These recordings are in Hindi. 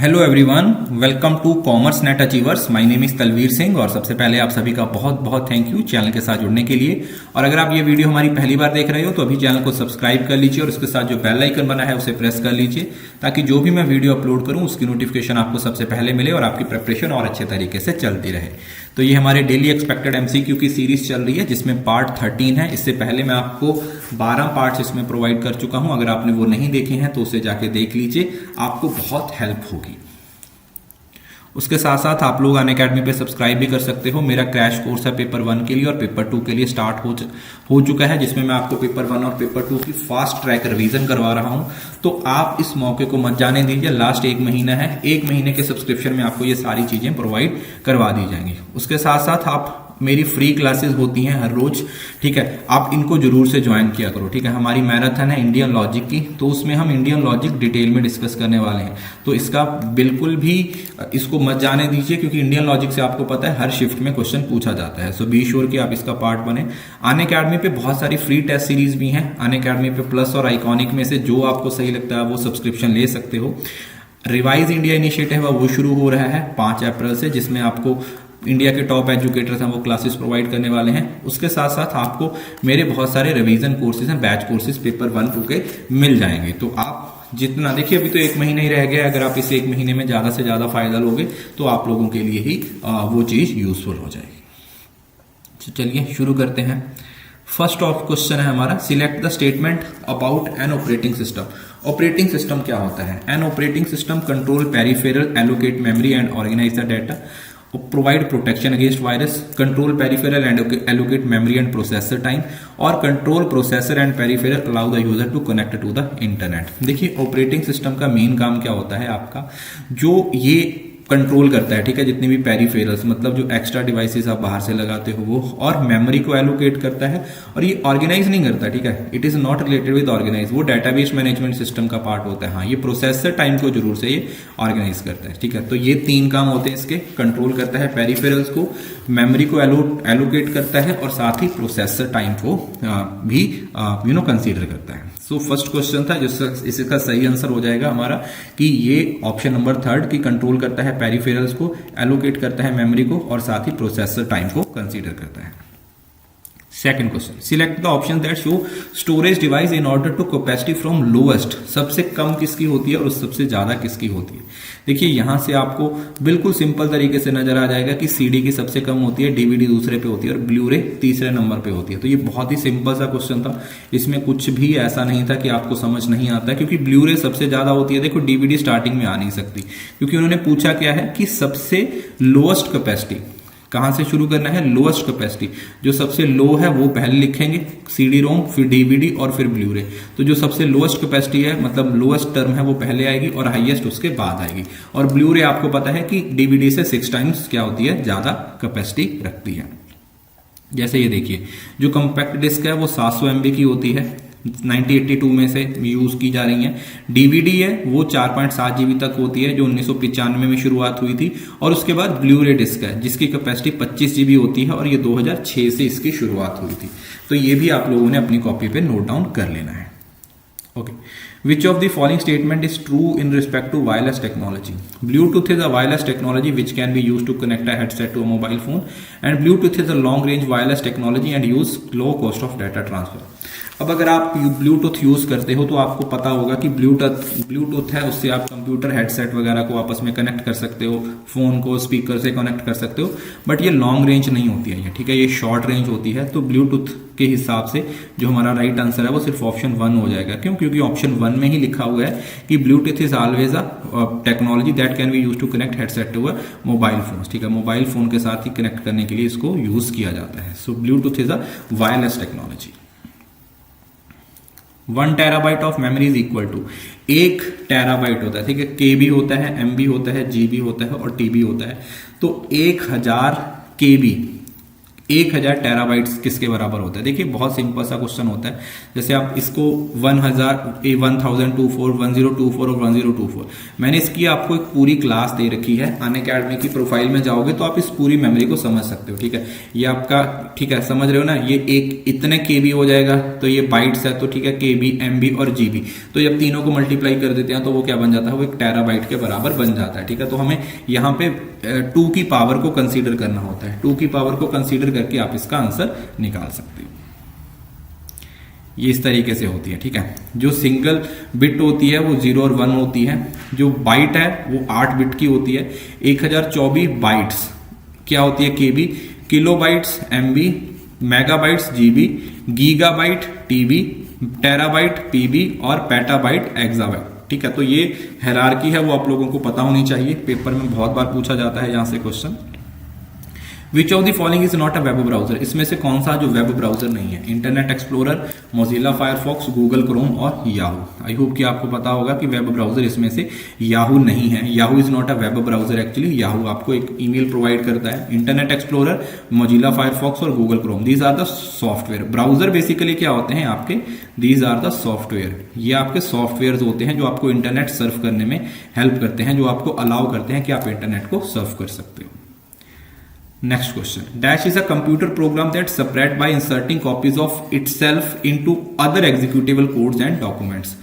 Hello everyone, welcome to Commerce Net Achievers. My name is Talvir Singh और सबसे पहले आप सभी का बहुत बहुत थैंक यू चैनल के साथ जुड़ने के लिए। और अगर आप ये वीडियो हमारी पहली बार देख रहे हो तो अभी चैनल को सब्सक्राइब कर लीजिए और उसके साथ जो बेल आइकन बना है उसे प्रेस कर लीजिए ताकि जो भी मैं वीडियो अपलोड करूं उसकी नोटिफिकेशन आपको सबसे पहले मिले और आपकी प्रिपरेशन और अच्छे तरीके से चलती रहे। तो ये हमारे डेली एक्सपेक्टेड एमसीक्यू की सीरीज चल रही है जिसमें पार्ट 13 है। इससे पहले मैं आपको 12 पार्ट्स इसमें प्रोवाइड कर चुका हूं। अगर आपने वो नहीं देखे हैं तो उसे जाके देख लीजिए, आपको बहुत हेल्प होगी। उसके साथ साथ आप लोग अनअकैडमी पे सब्सक्राइब भी कर सकते हो। मेरा क्रैश कोर्स है पेपर 1 के लिए और पेपर 2 के लिए स्टार्ट हो चुका है, जिसमें मैं आपको पेपर 1 और पेपर 2 की फास्ट ट्रैक रिवीजन करवा रहा हूं। तो आप इस मौके को मत जाने दीजिए। लास्ट 1 महीना है, 1 महीने के सब्सक्रिप्शन में आपको ये सारी चीजें प्रोवाइड करवा दी जाएंगी। उसके साथ साथ आप मेरी फ्री क्लासेस होती हैं हर रोज, ठीक है, आप इनको जरूर से ज्वाइन किया करो। ठीक है, हमारी मैराथन है इंडियन लॉजिक की, तो उसमें हम इंडियन लॉजिक डिटेल में डिस्कस करने वाले हैं। तो इसका बिल्कुल भी इसको मत जाने दीजिए, क्योंकि इंडियन लॉजिक से आपको पता है हर शिफ्ट में क्वेश्चन पूछा जाता है। सो बी श्योर कि आप इसका पार्ट बने। अनअकैडमी पे बहुत सारी फ्री टेस्ट सीरीज भी हैं। अनअकैडमी पे प्लस और आइकॉनिक में से जो आपको सही लगता है वो सब्सक्रिप्शन ले सकते हो। रिवाइज इंडिया इनिशिएटिव है वो शुरू हो रहा है 5 अप्रैल से, जिसमें आपको इंडिया के टॉप एजुकेटर्स हैं वो क्लासेस प्रोवाइड करने वाले हैं। उसके साथ साथ आपको मेरे बहुत सारे रिवीजन कोर्सेज हैं, बैच कोर्सेज पेपर 1 2 के मिल जाएंगे। तो आप जितना देखिए, अभी तो 1 महीना ही रह गया। अगर आप इस 1 महीने में ज्यादा से ज्यादा फायदा लोगे तो आप लोगों के लिए ही वो चीज यूजफुल हो जाएगी। तो चलिए शुरू करते हैं। फर्स्ट ऑफ क्वेश्चन है हमारा, select the statement about an operating system. Operating system क्या होता है? An operating system control peripheral, allocate memory and organize the data, provide protection against virus, control peripheral and allocate memory and processor time, और control processor and peripheral allow the user to connect to the internet। देखिए ऑपरेटिंग सिस्टम का मेन काम क्या होता है आपका, जो ये कंट्रोल करता है, ठीक है, जितने भी पेरिफेरल्स मतलब जो एक्स्ट्रा डिवाइसेस आप बाहर से लगाते हो वो, और मेमोरी को एलोकेट करता है। और ये ऑर्गेनाइज नहीं करता, ठीक है, it is not related with organize, वो डेटाबेस मैनेजमेंट सिस्टम का पार्ट होता है। हाँ, ये प्रोसेसर टाइम को जरूर से ये ऑर्गेनाइज करता है, ठीक है। तो ये 3 काम होते हैं इसके। कंट्रोल करता है पेरिफेरल्स को, मेमोरी को एलोकेट करता है और साथ ही प्रोसेसर टाइम को भी कंसीडर करता है। सो फर्स्ट क्वेश्चन था इसका सही आंसर हो जाएगा हमारा कि ये ऑप्शन नंबर 3 की कंट्रोल करता है पेरिफेरल्स को, एलोकेट करता है मेमोरी को और साथ ही प्रोसेसर टाइम को कंसीडर करता है। Second question, select the option that show storage device in order to capacity from lowest. सबसे कम किसकी होती है और सबसे ज्यादा किसकी होती है? देखिए यहां से आपको बिल्कुल सिंपल तरीके से नजर आ जाएगा कि सीडी की सबसे कम होती है, डीवीडी दूसरे पे होती है और ब्लू रे तीसरे नंबर पे होती है। तो ये बहुत ही सिंपल सा क्वेश्चन था, इसमें कुछ भी ऐसा नहीं था कि आपको समझ नहीं आता, क्योंकि ब्लू रे सबसे ज्यादा होती है। देखो डीवीडी स्टार्टिंग में आ नहीं सकती, क्योंकि उन्होंने पूछा क्या है कि सबसे लोएस्ट कैपेसिटी कहां से शुरू करना है। लोएस्ट कैपेसिटी जो सबसे लो है वो पहले लिखेंगे, सीडी रोम, फिर डीवीडी और फिर ब्लू रे। तो जो सबसे लोएस्ट कैपेसिटी है मतलब लोएस्ट टर्म है वो पहले आएगी और हाईएस्ट उसके बाद आएगी। और ब्लू रे आपको पता है कि डीवीडी से 6 टाइम्स क्या होती है, ज्यादा कैपेसिटी रखती है। जैसे ये देखिए, जो कॉम्पैक्ट डिस्क है वो 700 MB की होती है, 1982 में से यूज की जा रही है। डीवीडी है वो 4.7 GB तक होती है, जो 1995 में शुरुआत हुई थी। और उसके बाद ब्लू रे डिस्क है जिसकी कैपेसिटी 25 GB होती है और ये 2006 से इसकी शुरुआत हुई थी। तो ये भी आप लोगों ने अपनी कॉपी पे नोट डाउन कर लेना है। Okay, which of the following statement is true in respect to wireless technology? Bluetooth is a wireless technology which can be used to connect a headset to a mobile phone, and Bluetooth is a long range wireless technology and use low cost of data transfer। अब अगर आप ब्लूटूथ यूज करते हो तो आपको पता होगा कि ब्लूटूथ है, उससे आप कंप्यूटर हेडसेट वगैरह को आपस में कनेक्ट कर सकते हो, फोन को स्पीकर से कनेक्ट कर सकते हो, बट ये लॉन्ग रेंज नहीं होती है ये, ठीक है, ये शॉर्ट रेंज होती है। तो ब्लूटूथ के हिसाब से जो हमारा राइट आंसर है वो सिर्फ ऑप्शन 1 हो जाएगा। क्यों? क्योंकि ऑप्शन 1 में ही लिखा हुआ है कि Bluetooth is always a technology that can be use to connect headset to a mobile phone, ठीक है, मोबाइल फोन के साथ ही कनेक्ट करने के लिए इसको यूज किया जाता है। So Bluetooth is a wireless technology. 1 terabyte of memory is equal to 1 terabyte होता है, ठीक है, केबी होता है, एमबी होता है, जीबी होता है और टीबी होता है। तो 1000 केबी 1000 टेराबाइट्स किसके बराबर होता है? देखिए बहुत सिंपल सा क्वेश्चन होता है। जैसे आप इसको 1024, 1024 और 1024, मैंने इसकी आपको एक पूरी क्लास दे रखी है। अनअकैडमी की प्रोफाइल में जाओगे तो आप इस पूरी मेमोरी को समझ सकते हो, ठीक है। ये आपका, ठीक है, समझ रहे हो ना, ये एक इतने केबी हो जाएगा, तो ये बाइट्स है, तो ठीक है, केबी, एमबी और जीबी, तो जब तीनों को मल्टीप्लाई कर देते हैं तो वो क्या बन जाता है? वो एक टेराबाइट के बराबर बन जाता है, ठीक है। तो हमें यहाँ पे 2 की पावर को कंसीडर करना होता है। 2 की पावर को कंसीडर करके आप इसका आंसर निकाल सकते हो। ये इस तरीके से होती है, ठीक है। जो सिंगल बिट होती है वो 0 और 1 होती है। जो बाइट है वो 8 बिट की होती है। 1024 बाइट्स क्या होती है? KB, kilobytes MB, megabytes GB, gigabyte TB, terabyte PB और पेटाबाइट एक्साबाइट, ठीक है। तो ये हायरार्की है वो आप लोगों को पता होनी चाहिए, पेपर में बहुत बार पूछा जाता है यहां से question. Which of the following is not a web browser? इसमें से कौन सा जो वेब ब्राउजर नहीं है? Internet Explorer, Mozilla Firefox, Google Chrome और याहू। आई होप कि आपको पता होगा कि वेब ब्राउजर इसमें से याहू नहीं है। Yahoo is not a web browser actually. Yahoo आपको एक ईमेल प्रोवाइड करता है। इंटरनेट एक्सप्लोरर, मोजिला फायरफॉक्स और Google Chrome, these are the software. Browser basically क्या होते हैं आपके? These are the software. ये आपके सॉफ्टवेयर होते हैं जो आपको इंटरनेट सर्फ करने में हेल्प करते हैं, जो आपको अलाउ करते हैं कि आप इंटरनेट को सर्फ कर सकते हो। Next question. Dash is a computer program that spread by inserting copies of itself into other executable codes and documents.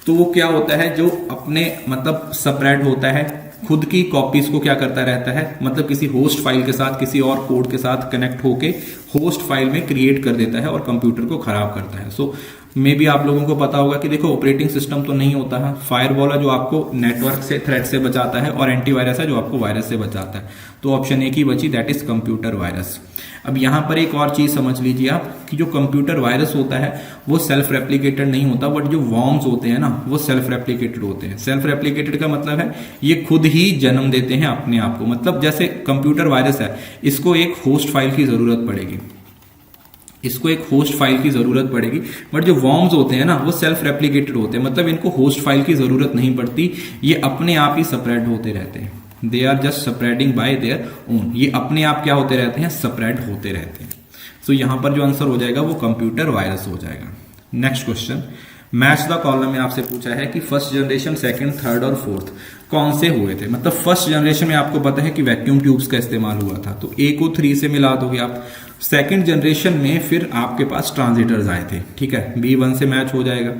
तो वो क्या होता है? जो अपने मतलब स्प्रेड होता है, खुद की कॉपीज को क्या करता रहता है, मतलब किसी होस्ट फाइल के साथ, किसी और कोड के साथ कनेक्ट होके होस्ट फाइल में क्रिएट कर देता है और कंप्यूटर को खराब करता है। सो मे भी आप लोगों को पता होगा कि देखो ऑपरेटिंग सिस्टम तो नहीं होता है, फायरवॉल है जो आपको नेटवर्क से, थ्रेट से बचाता है, और एंटीवायरस है जो आपको वायरस से बचाता है। तो ऑप्शन एक ही बची, दैट इज कंप्यूटर वायरस। अब यहां पर एक और चीज समझ लीजिए आप कि जो कंप्यूटर वायरस होता है वो सेल्फ रेप्लिकेटेड नहीं होता, बट जो वॉर्म्स होते हैं ना वो सेल्फ रेप्लिकेटेड होते हैं। सेल्फ रेप्लिकेटेड का मतलब है ये खुद ही जन्म देते हैं अपने आप को। मतलब जैसे कंप्यूटर वायरस है, इसको एक होस्ट फाइल की जरूरत पड़ेगी, इसको एक होस्ट फाइल की जरूरत पड़ेगी, बट जो वॉर्म्स होते हैं ना वो सेल्फ रेप्लिकेटेड होते हैं, मतलब इनको होस्ट फाइल की जरूरत नहीं पड़ती, ये अपने आप ही स्प्रेड होते रहते हैं। They are just spreading by their own. ये अपने आप क्या होते रहते हैं? स्प्रेड होते रहते हैं। सो यहां पर जो आंसर हो जाएगा वो कंप्यूटर वायरस हो जाएगा। Next question, match the column में आपसे पूछा है कि फर्स्ट जनरेशन, सेकंड, थर्ड और फोर्थ कौन से हुए थे। मतलब फर्स्ट जनरेशन में आपको पता है कि वैक्यूम ट्यूब्स का इस्तेमाल हुआ था, तो ए को 3 से मिला दोगे आप। सेकंड जनरेशन में फिर आपके पास ट्रांजिटर्स आए थे, ठीक है, B1 से मैच हो जाएगा,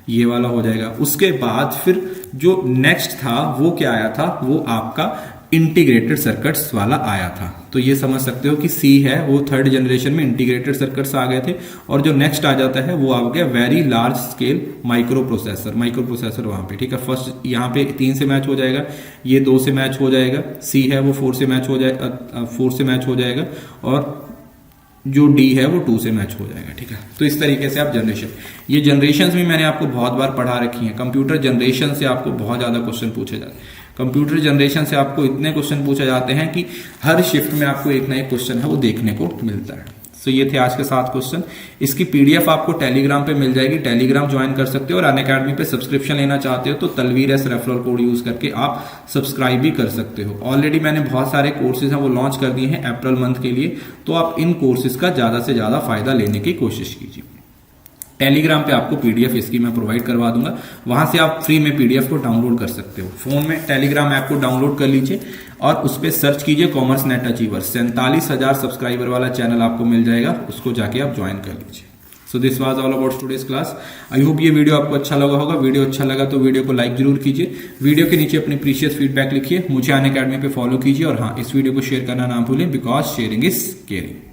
ये वाला हो जाएगा। उसके बाद फिर जो नेक्स्ट था वो क्या आया था? वो आपका इंटीग्रेटेड सर्किट्स वाला आया था। तो ये समझ सकते हो कि सी है वो थर्ड जनरेशन में इंटीग्रेटेड सर्किट्स आ गए थे, और जो नेक्स्ट आ जाता है वो आ गया very large scale micro processor वहां पे, ठीक है। फर्स्ट यहाँ पे 3 से मैच हो जाएगा, ये 2 से मैच हो जाएगा, सी है वो 4 से मैच हो जाएगा, 4 से मैच हो जाएगा, और जो डी है वो 2 से मैच हो जाएगा, ठीक है। तो इस तरीके से आप जनरेशन, ये जनरेशंस भी मैंने आपको बहुत बार पढ़ा रखी हैं। कंप्यूटर जनरेशन से आपको बहुत ज्यादा क्वेश्चन पूछे जाते हैं। कंप्यूटर जनरेशन से आपको इतने क्वेश्चन पूछे जाते हैं कि हर शिफ्ट में आपको एक ना एक क्वेश्चन है वो देखने को मिलता है। सो ये थे आज के 7 क्वेश्चन। इसकी पीडीएफ आपको टेलीग्राम पे मिल जाएगी, टेलीग्राम ज्वाइन कर सकते हो, और अनअकैडमी पे सब्सक्रिप्शन लेना चाहते हो तो Talveer S referral code use करके आप सब्सक्राइब भी कर सकते हो। ऑलरेडी मैंने बहुत सारे कोर्सेज हैं वो लॉन्च कर दिए हैं अप्रैल मंथ के लिए, तो आप इन कोर्सेज का ज्यादा से ज्यादा फायदा लेने की कोशिश कीजिए। टेलीग्राम पे आपको पीडीएफ इसकी मैं प्रोवाइड करवा दूंगा, वहां से आप फ्री में पीडीएफ को डाउनलोड कर सकते हो। फोन में टेलीग्राम ऐप को डाउनलोड कर लीजिए और उस पर सर्च कीजिए कॉमर्स नेट अचीवर। 47,000 सब्सक्राइबर वाला चैनल आपको मिल जाएगा, उसको जाके आप ज्वाइन कर लीजिए। So this was all about today's class. I hope ये वीडियो आपको अच्छा लगा होगा। वीडियो अच्छा लगा तो वीडियो को लाइक जरूर कीजिए, वीडियो के नीचे अपनी प्रीशियस फीडबैक लिखिए, मुझे अनअकैडमी पे फॉलो कीजिए, और हाँ, इस वीडियो को शेयर करना ना भूलें, बिकॉज शेयरिंग इज केयरिंग।